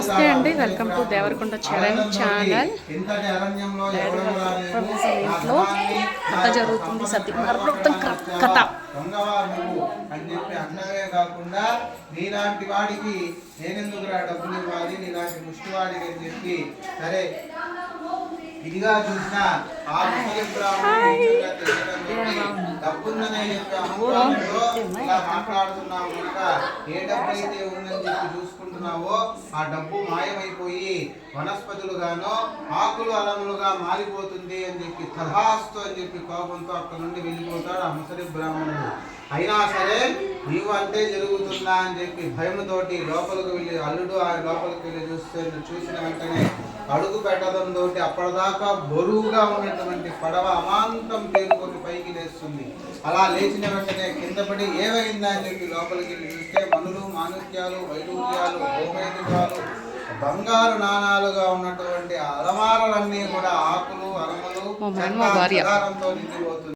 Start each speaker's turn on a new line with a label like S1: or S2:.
S1: నమస్తే అండి, welcome to Devarakonda channel. ఇంట్లో కథ జరుగుతుంది, సత్యనారాయణ కథ.
S2: అని చెప్పి అన్నమే కాకుండా నీలాంటి వాడికి నేనెందుకురా డబ్బులు ఇవ్వాలి, నీలాంటి ముష్టివాడికి అని చెప్పి సరే ఇదిగా చూసిన ఆ డబ్బుందనే చెప్పి అహంకారంలో ఇలా మాట్లాడుతున్నావు కనుక ఏ డబ్బు అయితే ఉందని చెప్పి చూసుకుంటున్నావో ఆ డబ్బు మాయమైపోయి వనస్పతులుగానో ఆకులు అలములుగా మారిపోతుంది అని చెప్పి తథాస్తు అని చెప్పి కోపంతో అక్కడ నుండి వెళ్ళిపోతాడు ఆ ముసలి బ్రాహ్మణుడు. అయినా సరే నీవు అంటే జరుగుతుందా అని చెప్పి భయముతోటి లోపలికి వెళ్ళి అల్లుడు ఆ లోపలికి వెళ్ళి చూసిన వెంటనే అడుగు పెట్టడంతో అప్పటిదాకా బరువుగా ఉన్నటువంటి పడవ అమాంతం పేరుకొని పైకి లేస్తుంది. అలా లేచిన వెంటనే కింద పడి ఏమైందా అని చెప్పి లోపలికి వెళ్ళి చూస్తే మనులు, మాణిక్యాలు, వైడూర్యాలు, గోమేధికాలు, బంగారు నాణాలుగా ఉన్నటువంటి అలమారలన్నీ కూడా ఆకులు, అలములు, నిండిపోతుంది.